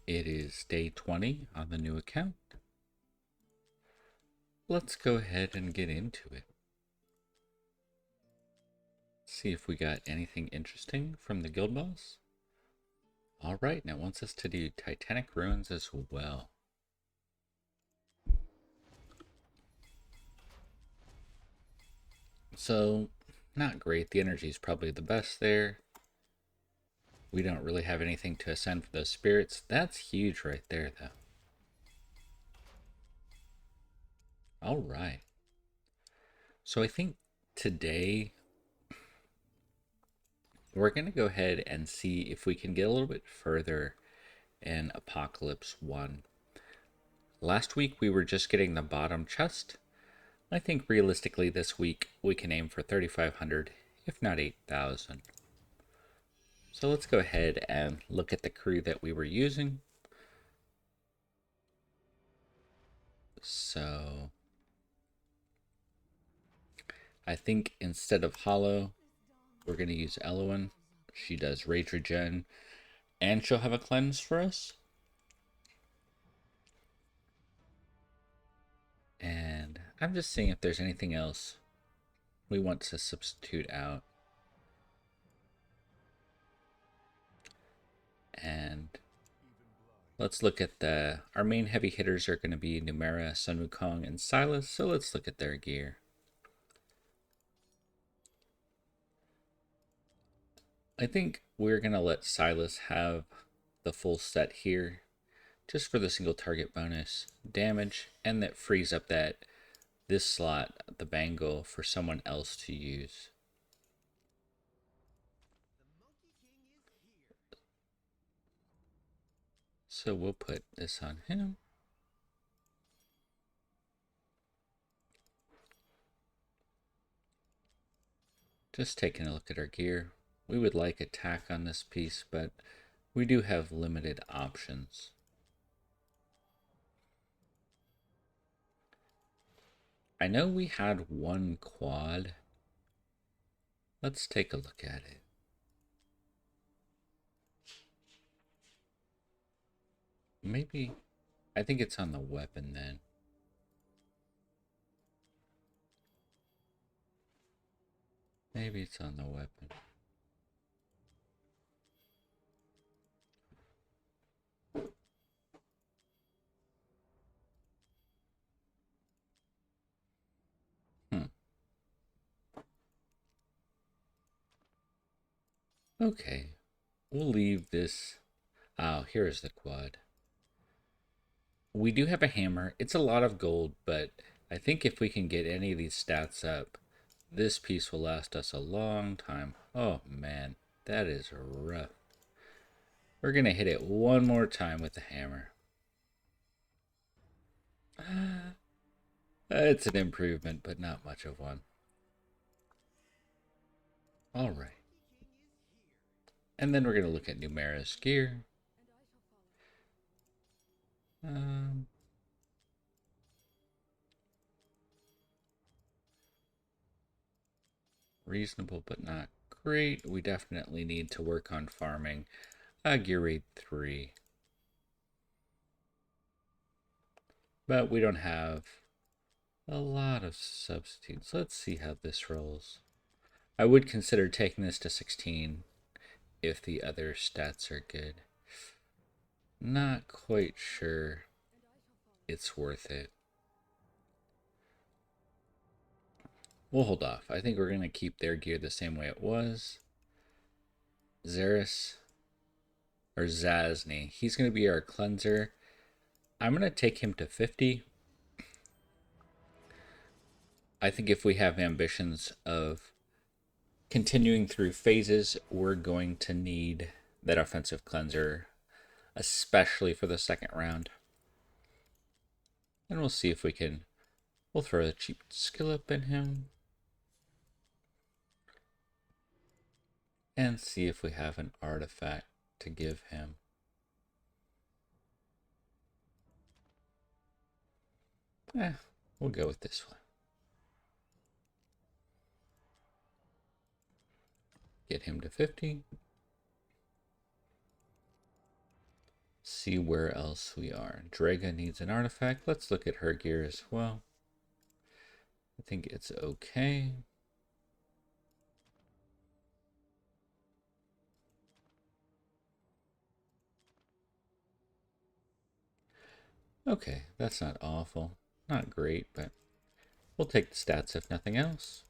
It is day 20 on the new account. Let's go ahead and get into it. See if we got anything interesting from the guild boss. Alright, now it wants us to do Titanic Ruins as well. So, not great. The energy is probably the best there. We don't really have anything to ascend for those spirits. That's huge right there, though. Alright. So I think today we're going to go ahead and see if we can get a little bit further in Apocalypse 1. Last week we were just getting the bottom chest. I think realistically this week we can aim for 3,500, if not 8,000. So let's go ahead and look at the crew that we were using. So I think instead of Hollow, we're going to use Elowen. She does Rage Regen, and she'll have a cleanse for us. And I'm just seeing if there's anything else we want to substitute out. And let's look at our main heavy hitters are going to be Numera, Sun Wukong, and Silas. So let's look at their gear. I think we're going to let Silas have the full set here, just for the single target bonus damage, and that frees up this slot, the bangle, for someone else to use. So we'll put this on him. Just taking a look at our gear. We would like attack on this piece, but we do have limited options. I know we had one quad. Let's take a look at it. Maybe, I think it's on the weapon then. Maybe it's on the weapon. Okay, we'll leave this. Oh, here's the quad. We do have a hammer. It's a lot of gold, but I think if we can get any of these stats up, this piece will last us a long time. Oh man, that is rough. We're gonna hit it one more time with the hammer. It's an improvement, but not much of one. Alright. And then we're gonna look at Numera's gear. Reasonable, but not great. We definitely need to work on farming gear rate 3. But we don't have a lot of substitutes. Let's see how this rolls. I would consider taking this to 16 if the other stats are good. Not quite sure it's worth it. We'll hold off. I think we're going to keep their gear the same way it was. Zaris, or Zazni, he's going to be our cleanser. I'm going to take him to 50. I think if we have ambitions of continuing through phases, we're going to need that offensive cleanser, especially for the second round. And we'll see if we'll throw a cheap skill up in him. And see if we have an artifact to give him. We'll go with this one. Get him to 50. see where else we are. Draga needs an artifact. Let's look at her gear as well. I think it's okay. Okay, that's not awful. Not great, but we'll take the stats if nothing else.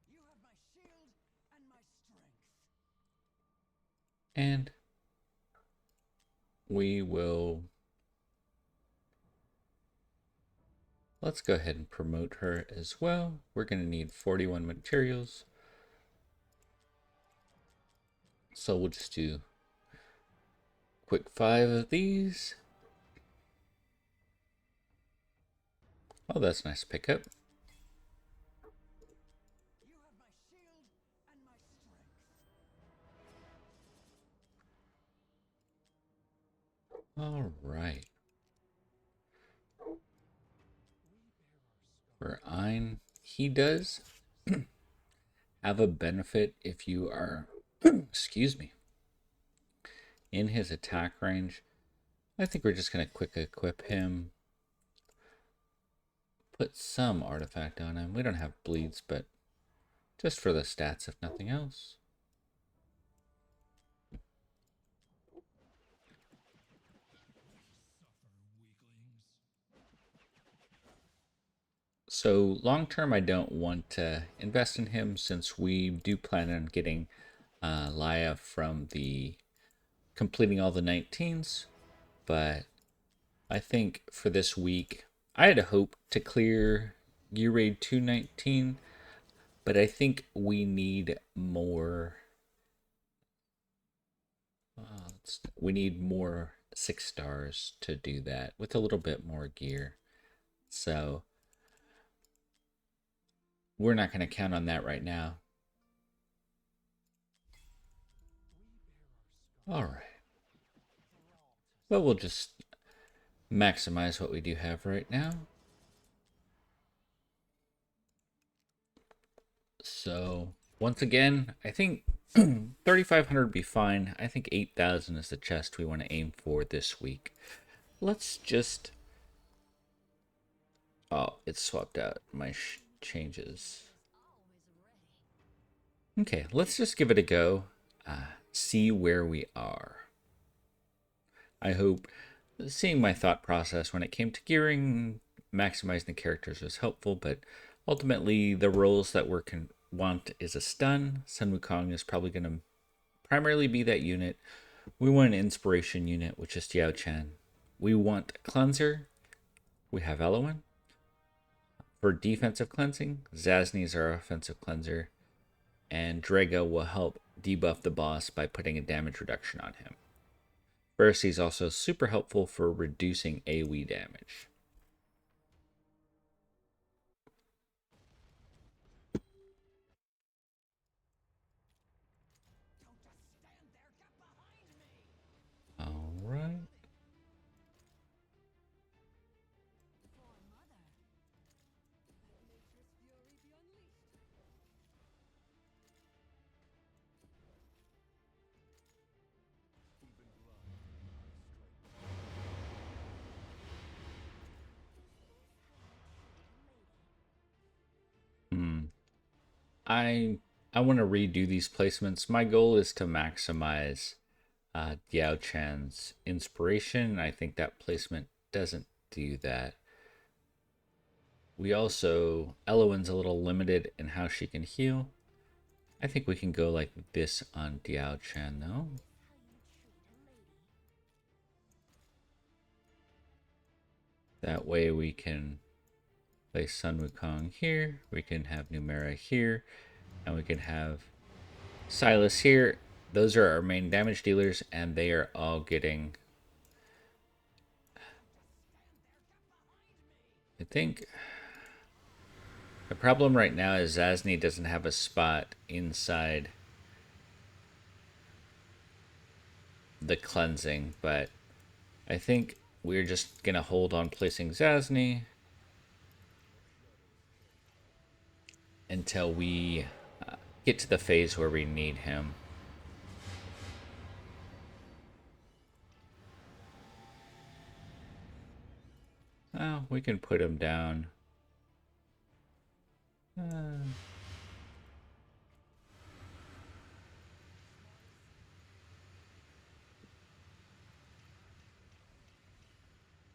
You have my shield and my strength. And we will... Let's go ahead and promote her as well. We're going to need 41 materials. So we'll just do quick 5 of these. Oh, that's a nice pickup. You have my shield and my strength. All right. For Ein, he does have a benefit if you are, excuse me, in his attack range. I think we're just going to quick equip him. Put some artifact on him. We don't have bleeds, but just for the stats, if nothing else. So long term, I don't want to invest in him since we do plan on getting Laya from the completing all the 19s. But I think for this week, I had a hope to clear Gear Raid 219, but I think we need more. We need more 6 stars to do that with a little bit more gear. So we're not going to count on that right now. All right. But we'll just maximize what we do have right now. So once again, I think 3,500 would be fine. I think 8,000 is the chest we want to aim for this week. Let's just... Oh, it's swapped out my changes. Okay, let's just give it a go. See where we are. I hope seeing my thought process when it came to gearing, maximizing the characters was helpful, but ultimately the roles that we want is a stun. Sun Wukong is probably going to primarily be that unit. We want an inspiration unit, which is Yao Chen. We want cleanser. We have Elowen. For defensive cleansing, Zasni is our offensive cleanser, and Draga will help debuff the boss by putting a damage reduction on him. Bercy is also super helpful for reducing AoE damage. All right. I want to redo these placements. My goal is to maximize Yao Chan's inspiration. I think that placement doesn't do that. We also, Elowen's a little limited in how she can heal. I think we can go like this on Yao Chan though. That way we can place Sun Wukong here, we can have Numera here, and we can have Silas here. Those are our main damage dealers, and they are all getting... I think the problem right now is Zasni doesn't have a spot inside the cleansing, but I think we're just going to hold on placing Zasni until we get to the phase where we need him. Oh, we can put him down.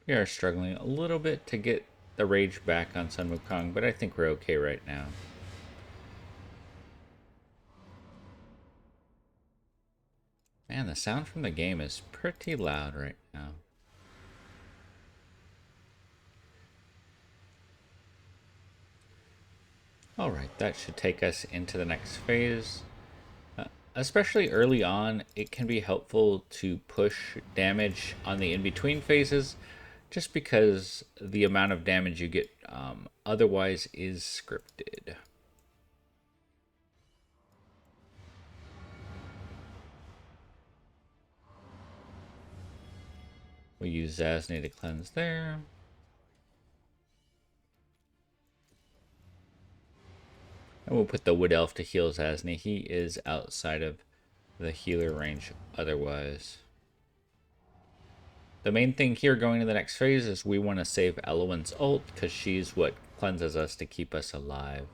We are struggling a little bit to get the rage back on Sun Wukong, but I think we're okay right now. Man, the sound from the game is pretty loud right now. Alright, that should take us into the next phase. Especially early on, it can be helpful to push damage on the in-between phases, just because the amount of damage you get otherwise is scripted. We use Zasny to cleanse there. And we'll put the Wood Elf to heal Zasny. He is outside of the healer range otherwise. The main thing here going to the next phase is we want to save Elowen's ult, because she's what cleanses us to keep us alive.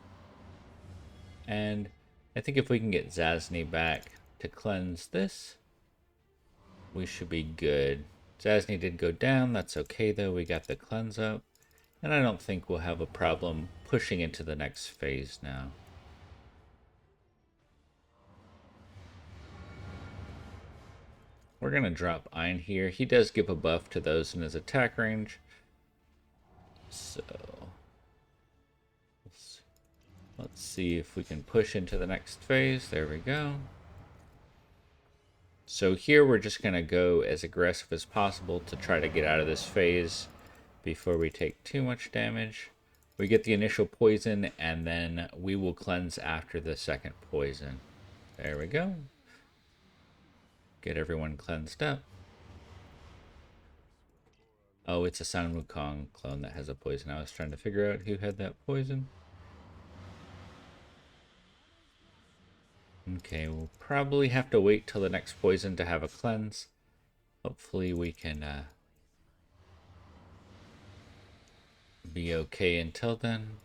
And I think if we can get Zasny back to cleanse this, we should be good. Zasny did go down. That's okay, though. We got the cleanse up. And I don't think we'll have a problem pushing into the next phase now. We're going to drop Ein here. He does give a buff to those in his attack range. So let's see if we can push into the next phase. There we go. So here we're just going to go as aggressive as possible to try to get out of this phase before we take too much damage. We get the initial poison, and then we will cleanse after the second poison. There we go. Get everyone cleansed up. Oh, it's a Sun Wukong clone that has a poison. I was trying to figure out who had that poison. Okay, we'll probably have to wait till the next poison to have a cleanse. Hopefully we can be okay until then.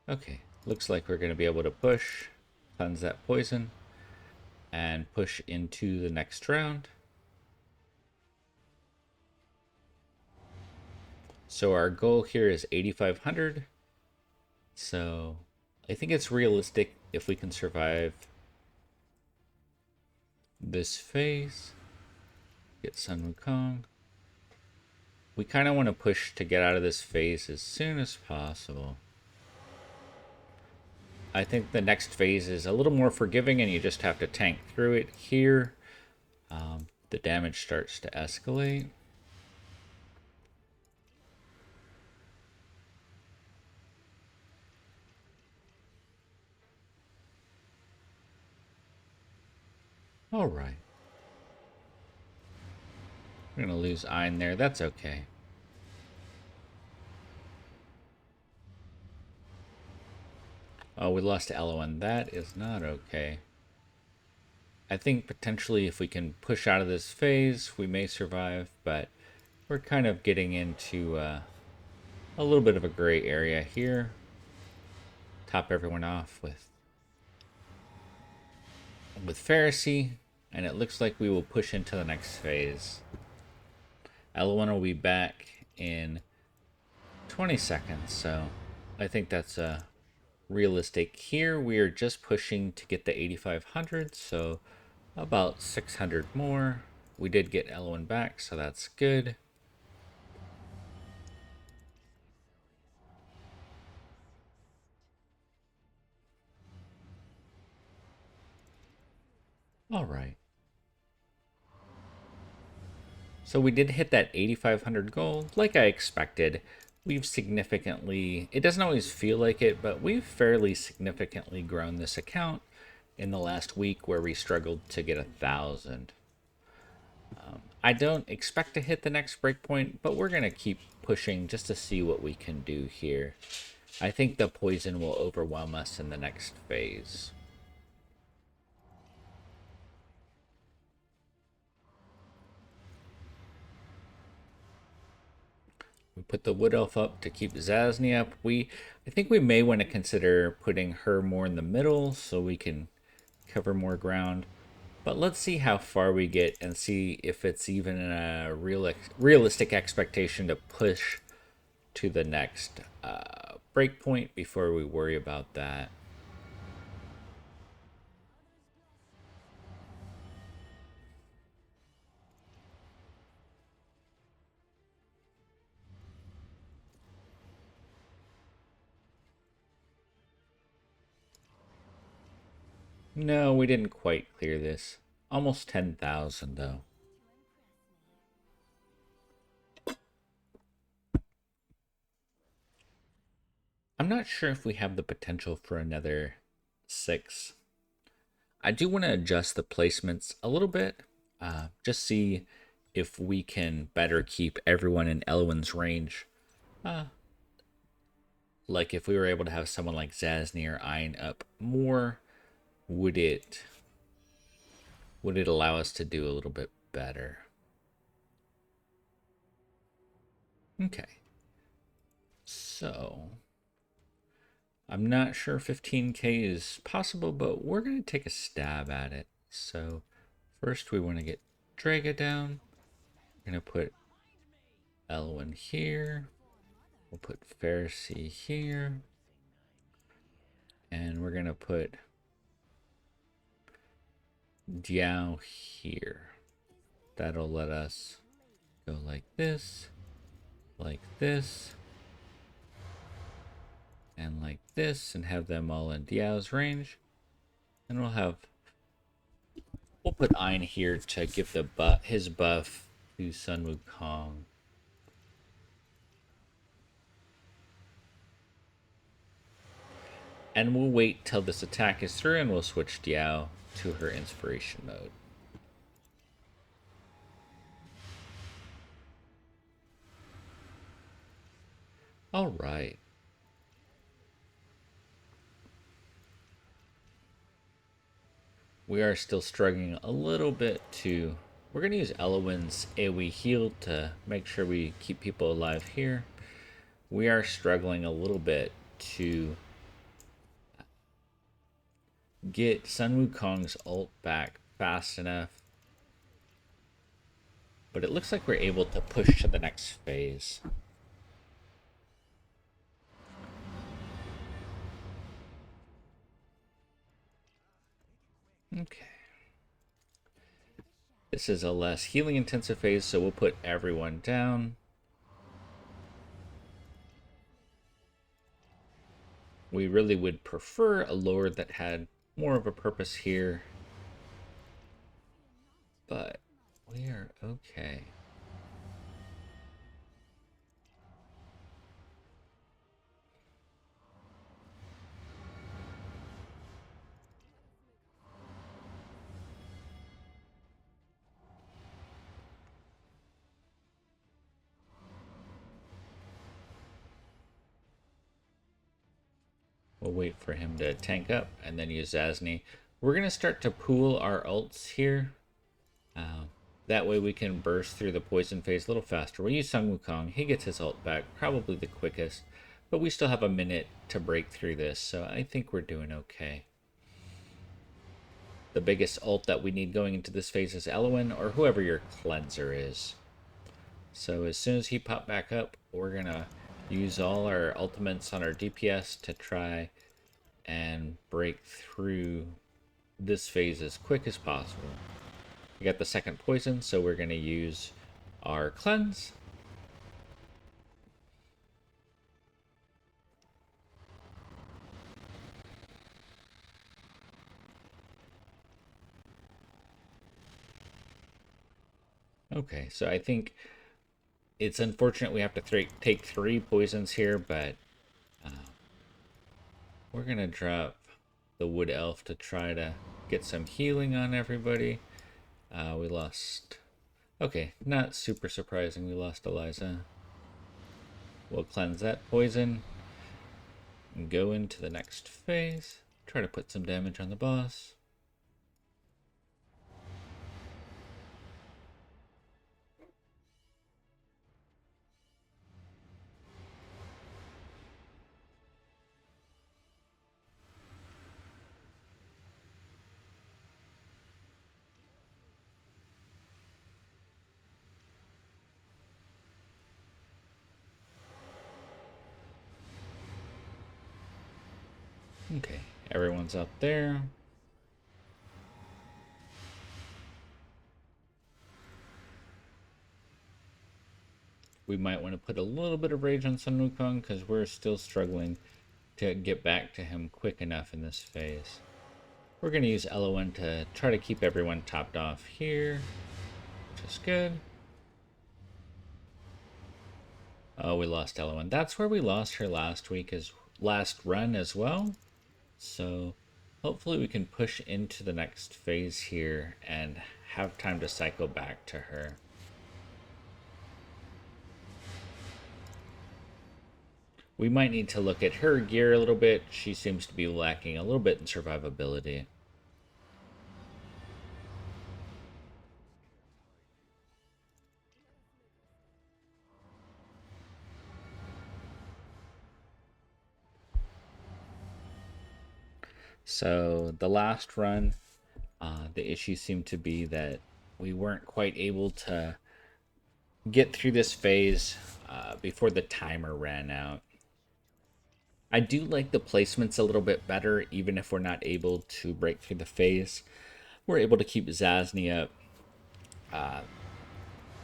Okay, looks like we're going to be able to push, cleanse that poison, and push into the next round. So our goal here is 8,500. So I think it's realistic if we can survive this phase. Get Sun Wukong. We kind of want to push to get out of this phase as soon as possible. I think the next phase is a little more forgiving and you just have to tank through it. Here, the damage starts to escalate. All right. We're going to lose Ein there. That's okay. Oh, we lost Elowen. That is not okay. I think potentially if we can push out of this phase, we may survive, but we're kind of getting into a little bit of a gray area here. Top everyone off with Pharisee, and it looks like we will push into the next phase. Elowen will be back in 20 seconds, so I think that's realistic. Here we are just pushing to get the 8,500, so about 600 more. We did get Elowen back, so that's good. All right. So we did hit that 8,500 goal, like I expected. We've significantly, it doesn't always feel like it, but we've fairly significantly grown this account in the last week where we struggled to get 1,000. I don't expect to hit the next breakpoint, but we're going to keep pushing just to see what we can do here. I think the poison will overwhelm us in the next phase. We put the wood elf up to keep Zasny up. I think we may want to consider putting her more in the middle so we can cover more ground. But let's see how far we get and see if it's even a realistic expectation to push to the next breakpoint before we worry about that. No, we didn't quite clear this. Almost 10,000 though. I'm not sure if we have the potential for another 6. I do want to adjust the placements a little bit. Just see if we can better keep everyone in Elwyn's range. Uh, like if we were able to have someone like Zasny or Ein up more, would it allow us to do a little bit better? Okay. So I'm not sure 15k is possible, but we're going to take a stab at it. So first we want to get Draga down. We're going to put Elwyn here. We'll put Pharisee here. And we're going to put Diao here. That'll let us go like this, and like this, and have them all in Diao's range. And we'll put Ein here to give his buff to Sun Wukong. And we'll wait till this attack is through and we'll switch Diao to her inspiration mode. All right. We are still struggling a little bit to... We're going to use Elwyn's AoE heal to make sure we keep people alive here. We are struggling a little bit to get Sun Wukong's ult back fast enough. But it looks like we're able to push to the next phase. Okay. This is a less healing intensive phase, so we'll put everyone down. We really would prefer a lord that had more of a purpose here. But we are okay. We'll wait for him to tank up and then use Zasny. We're going to start to pool our ults here. That way we can burst through the poison phase a little faster. We'll use Sun Wukong. He gets his ult back, probably the quickest. But we still have a minute to break through this, so I think we're doing okay. The biggest ult that we need going into this phase is Elwyn, or whoever your cleanser is. So as soon as he pops back up, we're going to use all our ultimates on our DPS to try and break through this phase as quick as possible. We got the second poison, so we're going to use our cleanse. Okay, so I think it's unfortunate we have to take 3 poisons here, but we're going to drop the Wood Elf to try to get some healing on everybody. We lost Okay, not super surprising we lost Eliza. We'll cleanse that poison and go into the next phase. Try to put some damage on the boss. Okay, everyone's up there. We might want to put a little bit of rage on Sun Wukong because we're still struggling to get back to him quick enough in this phase. We're going to use LON to try to keep everyone topped off here, which is good. Oh, we lost LON. That's where we lost her last week, as last run as well. So hopefully we can push into the next phase here and have time to cycle back to her. We might need to look at her gear a little bit. She seems to be lacking a little bit in survivability. So the last run, the issue seemed to be that we weren't quite able to get through this phase before the timer ran out. I do like the placements a little bit better, even if we're not able to break through the phase. We're able to keep Zasny up.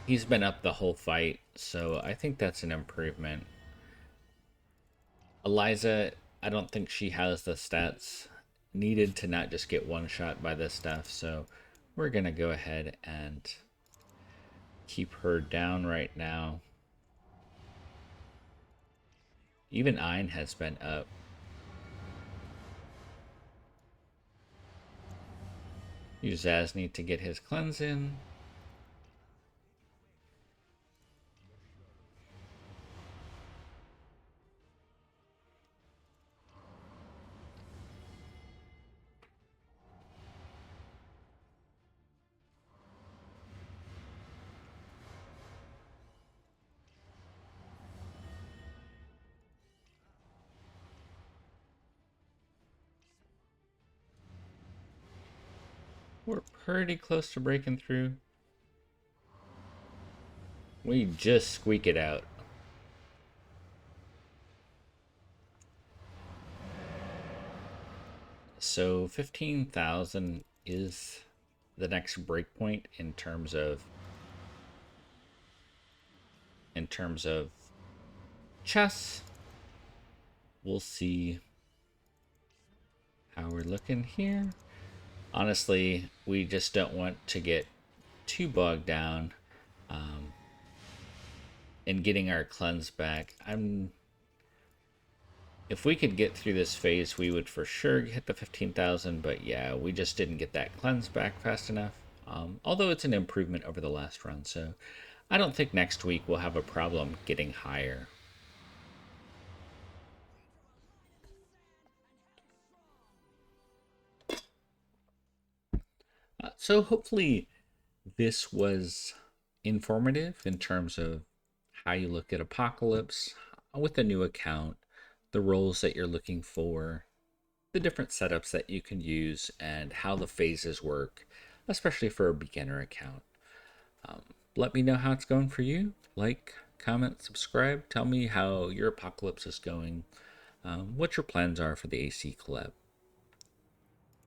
He's been up the whole fight, so I think that's an improvement. Eliza, I don't think she has the stats needed to not just get one shot by this stuff, so we're gonna go ahead and keep her down right now. Even Ein has been up. Use Zasny to get his cleanse in. We're pretty close to breaking through. We just squeak it out. So 15,000 is the next breakpoint in terms of chess. We'll see how we're looking here. Honestly, we just don't want to get too bogged down in getting our cleanse back. If we could get through this phase, we would for sure hit the 15,000, but yeah, we just didn't get that cleanse back fast enough. Although it's an improvement over the last run, so I don't think next week we'll have a problem getting higher. So hopefully this was informative in terms of how you look at Apocalypse with a new account, the roles that you're looking for, the different setups that you can use, and how the phases work, especially for a beginner account. Let me know how it's going for you. Like, comment, subscribe. Tell me how your Apocalypse is going, what your plans are for the AC collab.